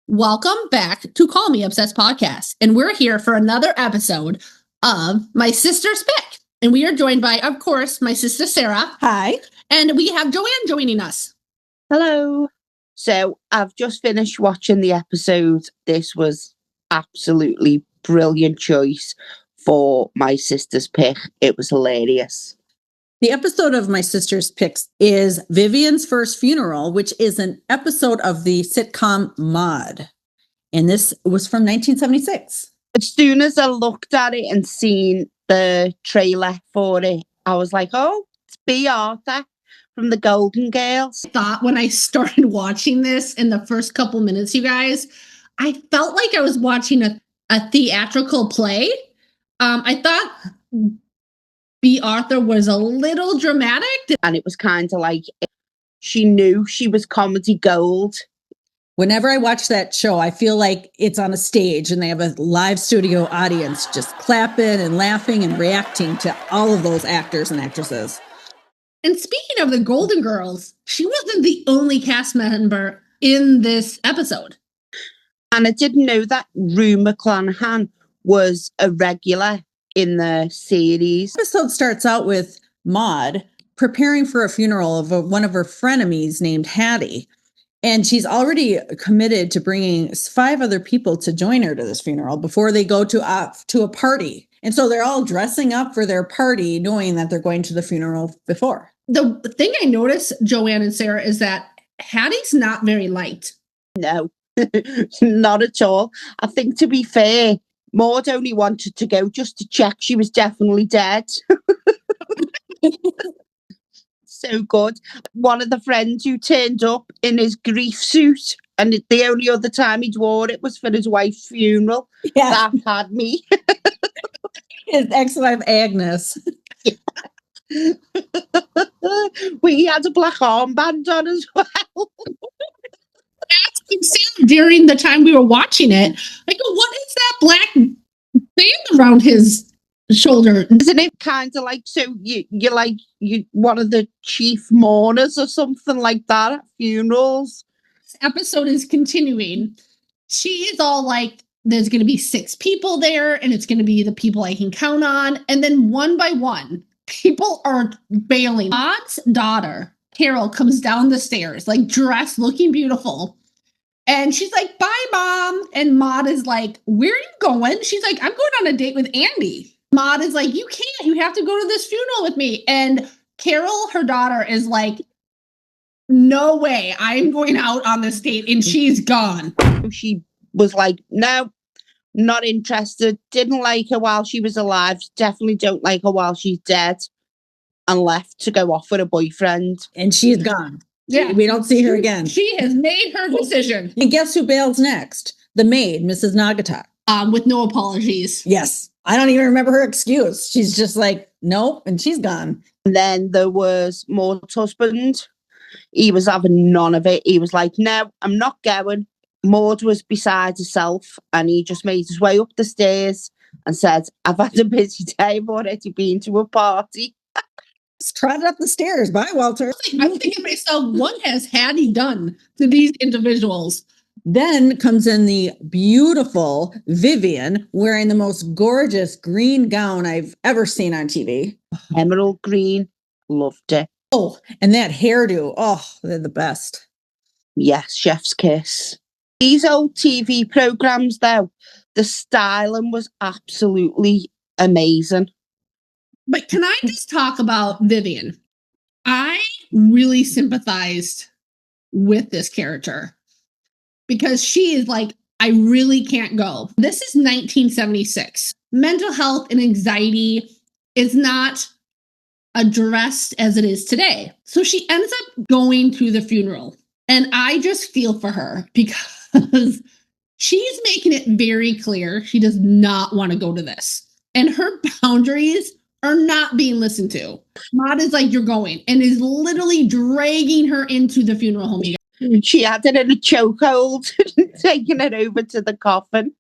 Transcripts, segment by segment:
Welcome back to Call Me Obsessed Podcast. And we're here for another episode of My Sister's Pick. And we are joined by, of course, my sister Sarah. Hi. And we have Joanne joining us. Hello. So I've just finished watching the episode. This was absolutely brilliant choice for My Sister's Pick. It was hilarious. The episode of My Sister's Picks is Vivian's First Funeral, which is an episode of the sitcom Maude. And this was from 1976. As soon as I looked at it and seen the trailer for it, I was like, oh, it's Bea Arthur from the Golden Girls. I thought when I started watching this in the first couple minutes, you guys, I felt like I was watching a theatrical play. I thought Bea Arthur was a little dramatic. And it was kind of like she knew she was comedy gold. Whenever I watch that show, I feel like it's on a stage and they have a live studio audience just clapping and laughing and reacting to all of those actors and actresses. And speaking of the Golden Girls, she wasn't the only cast member in this episode. And I didn't know that Rue McClanahan was a regular in the series. The episode starts out with Maude preparing for a funeral of one of her frenemies named Hattie. And she's already committed to bringing 5 other people to join her to this funeral before they go to a party. And so they're all dressing up for their party, knowing that they're going to the funeral before. The thing I noticed, Joanne and Sarah, is that Hattie's not very light. No, not at all. I think, to be fair, Maude only wanted to go just to check she was definitely dead. So good. One of the friends who turned up in his grief suit, and the only other time he'd wore it was for his wife's funeral. Yeah. That had me. His ex-wife Agnes. We had a black armband on as well. Asking Sam during the time we were watching it, like, what is that black band around his shoulder? Isn't it kind of like, so you're like you one of the chief mourners or something like that at funerals? This episode is continuing. She is all like, there's going to be 6 people there, and it's going to be the people I can count on. And then one by one, people are bailing. Maude's daughter, Carol, comes down the stairs, like dressed, looking beautiful. And she's like, bye, Mom. And Maude is like, where are you going? She's like, I'm going on a date with Andy. Maude is like, you can't. You have to go to this funeral with me. And Carol, her daughter, is like, no way. I'm going out on this date. And she's gone. She was like, no, not interested. Didn't like her while she was alive. Definitely don't like her while she's dead. And left to go off with a boyfriend. And she's gone. Yeah. We don't see her again. She has made her decision. And guess who bails next? The maid, Mrs. Nagatak. With no apologies. Yes. I don't even remember her excuse. She's just like, nope, and she's gone. And then there was Maude's husband. He was having none of it. He was like, no, I'm not going. Maude was beside herself, and he just made his way up the stairs and said, I've had a busy day. I've already been to a party. Just trotted up the stairs. Bye, Walter. I'm thinking to myself, what has Hattie done to these individuals? Then comes in the beautiful Vivian wearing the most gorgeous green gown I've ever seen on TV. Emerald green. Loved it. Oh, and that hairdo. Oh, they're the best. Yes, chef's kiss. These old TV programs, though, the styling was absolutely amazing. But can I just talk about Vivian? I really sympathized with this character because she is like, I really can't go. This is 1976. Mental health and anxiety is not addressed as it is today. So she ends up going to the funeral. And I just feel for her because she's making it very clear she does not want to go to this. And her boundaries are not being listened to. Maude is like, you're going, and is literally dragging her into the funeral home. She had it in a chokehold, taking it over to the coffin.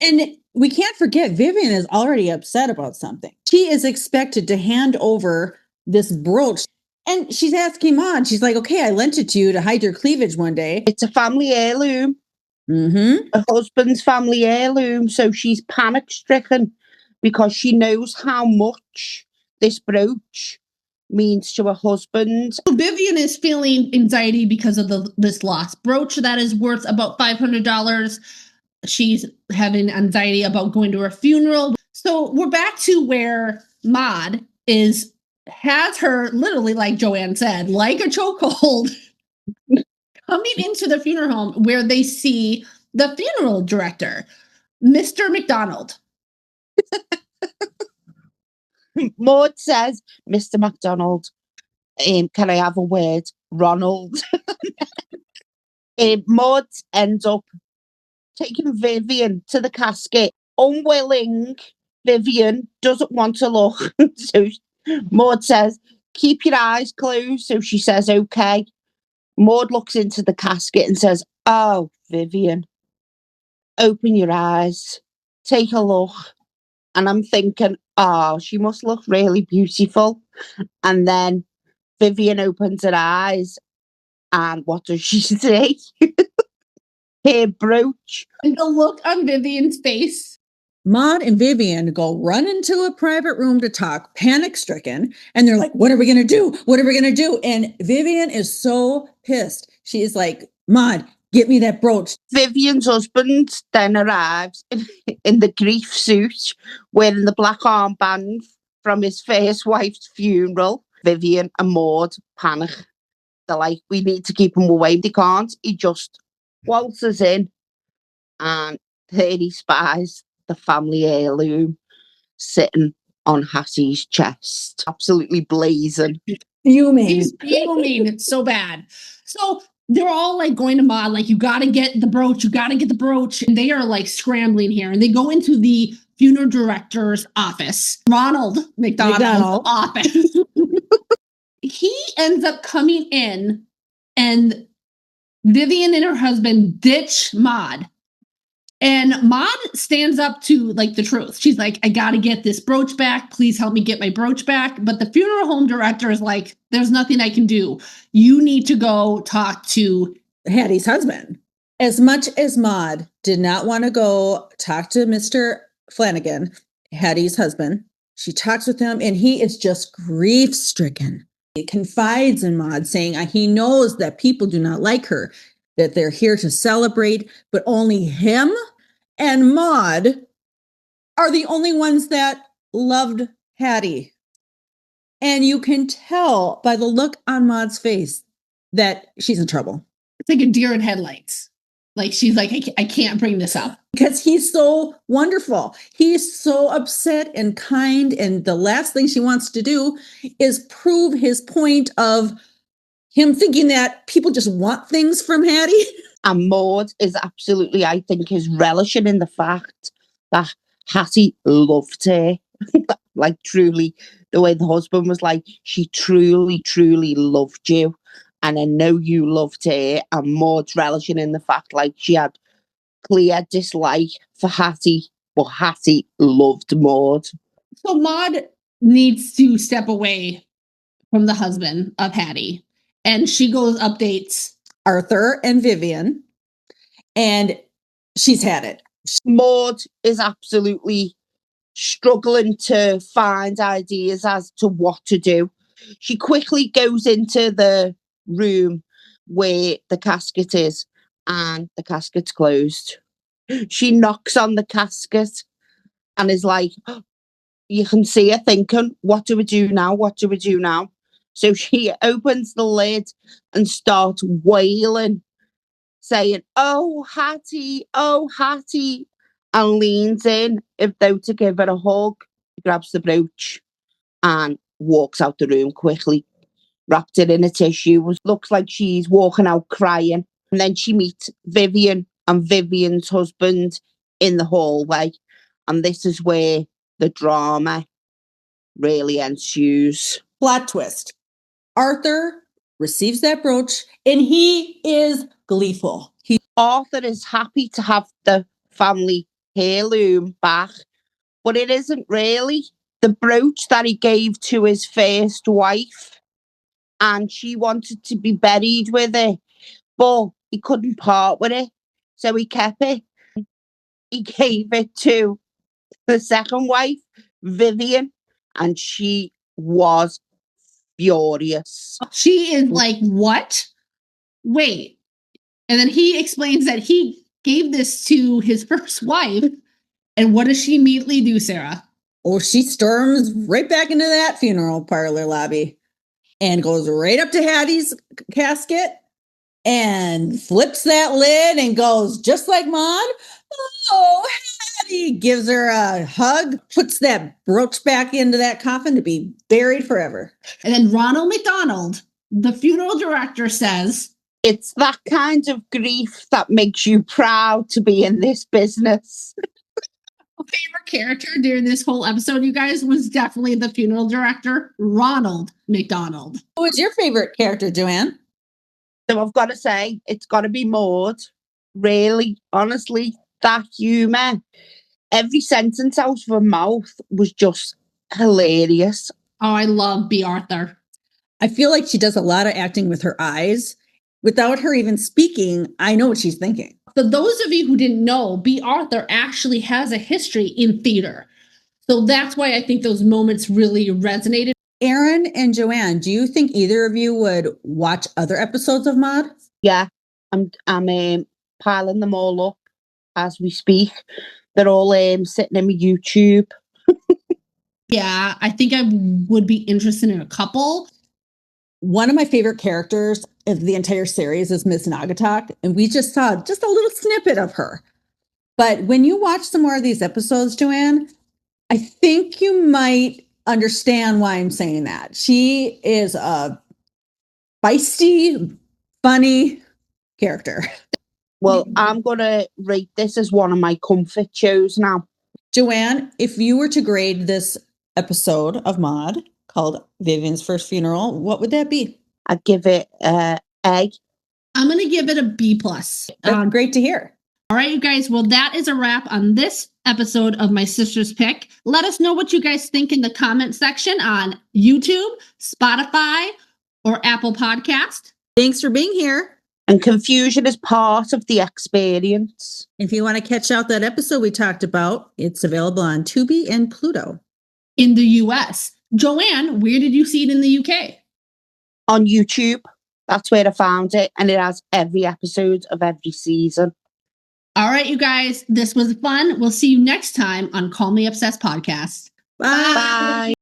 And we can't forget, Vivian is already upset about something. She is expected to hand over this brooch And she's asking Maude, she's like, okay, I lent it to you to hide your cleavage one day. It's a family heirloom. Mm-hmm. Her husband's family heirloom. So she's panic stricken because she knows how much this brooch means to her husband. So Vivian is feeling anxiety because of this lost brooch that is worth about $500. She's having anxiety about going to her funeral. So we're back to where Maude has her literally, like Joanne said, like a chokehold, coming into the funeral home where they see the funeral director, Mr. McDonald. Maude says, Mr. McDonald, can I have a word? Ronald. Maude ends up taking Vivian to the casket. Unwilling, Vivian doesn't want to look. So Maude says, keep your eyes closed. So she says, okay. Maude looks into the casket and says, oh, Vivian, open your eyes. Take a look. And I'm thinking, oh, she must look really beautiful. And then Vivian opens her eyes. And what does she say? Her brooch. And the look on Vivian's face. Maude and Vivian go run into a private room to talk, panic stricken. And they're like, what are we going to do? What are we going to do? And Vivian is so pissed. She is like, Maude, get me that brooch. Vivian's husband then arrives in the grief suit, wearing the black armband from his first wife's funeral. Vivian and Maude panic. They're like, we need to keep him away. They can't. He just waltzes in, and there he spies the family heirloom sitting on Hattie's chest. Absolutely blazing. Fuming. He's fuming. It's so bad. So they're all like going to Maude, like, you got to get the brooch. You got to get the brooch. And they are like scrambling here. And they go into the funeral director's office, Ronald McDonald's office. He ends up coming in, and Vivian and her husband ditch Maude. And Maude stands up to like the truth. She's like, I got to get this brooch back. Please help me get my brooch back. But the funeral home director is like, there's nothing I can do. You need to go talk to Hattie's husband. As much as Maude did not want to go talk to Mr. Flanagan, Hattie's husband, she talks with him and he is just grief stricken. He confides in Maude, saying he knows that people do not like her, that they're here to celebrate, but only him and Maude are the only ones that loved Hattie. And you can tell by the look on Maude's face that she's in trouble. It's like a deer in headlights. Like, she's like, I can't bring this up. Because he's so wonderful. He's so upset and kind. And the last thing she wants to do is prove his point of him thinking that people just want things from Hattie. And Maude is absolutely, I think, is relishing in the fact that Hattie loved her. Like, truly, the way the husband was like, she truly, truly loved you. And I know you loved her. And Maude's relishing in the fact, like, she had clear dislike for Hattie, but Hattie loved Maude. So Maude needs to step away from the husband of Hattie. And she goes updates Arthur and Vivian. And she's had it. Maude is absolutely struggling to find ideas as to what to do. She quickly goes into the room where the casket is, and the casket's closed. She knocks on the casket and is like, you can see her thinking, what do we do now? What do we do now? So she opens the lid and starts wailing, saying, oh, Hattie, and leans in as though to give her a hug. She grabs the brooch and walks out the room quickly, wrapped it in a tissue. Looks like she's walking out crying. And then she meets Vivian and Vivian's husband in the hallway. And this is where the drama really ensues. Plot twist. Arthur receives that brooch and he is gleeful. Arthur is happy to have the family heirloom back, but it isn't really. The brooch that he gave to his first wife and she wanted to be buried with it, but he couldn't part with it, so he kept it. He gave it to the second wife, Vivian, and she was furious. She is like, what? Wait. And then he explains that he gave this to his first wife. And what does she immediately do, Sarah? Oh, she storms right back into that funeral parlor lobby and goes right up to Hattie's casket and flips that lid and goes just like Maude. Oh, Hattie, gives her a hug, puts that brooch back into that coffin to be buried forever. And then Ronald McDonald, the funeral director, says, "It's that kind of grief that makes you proud to be in this business." Favorite character during this whole episode, you guys, was definitely the funeral director, Ronald McDonald. Who was your favorite character, Joanne? So I've got to say, it's got to be Maude. Really, honestly, that humour. Every sentence out of her mouth was just hilarious. Oh, I love Bea Arthur. I feel like she does a lot of acting with her eyes. Without her even speaking, I know what she's thinking. For those of you who didn't know, Bea Arthur actually has a history in theater. So that's why I think those moments really resonated. Erin and Joanne, do you think either of you would watch other episodes of Maude? Yeah, I'm piling them all up as we speak. They're all sitting in my YouTube. Yeah, I think I would be interested in a couple. One of my favorite characters of the entire series is Miss Nagatak, and we just saw just a little snippet of her. But when you watch some more of these episodes, Joanne, I think you might understand why I'm saying that. She is a feisty, funny character. Well, I'm going to rate this as one of my comfort shows now. Joanne, if you were to grade this episode of Maude called Vivian's First Funeral, what would that be? I'd give it an egg. I'm going to give it a B+. That's great to hear. All right, you guys. Well, that is a wrap on this episode of My Sister's Pick. Let us know what you guys think in the comment section on YouTube, Spotify, or Apple Podcast. Thanks for being here. And confusion is part of the experience. If you want to catch out that episode we talked about, it's available on Tubi and Pluto. In the US. Joanne, where did you see it in the UK? On YouTube. That's where I found it. And it has every episode of every season. All right, you guys. This was fun. We'll see you next time on Call Me Obsessed Podcast. Bye. Bye.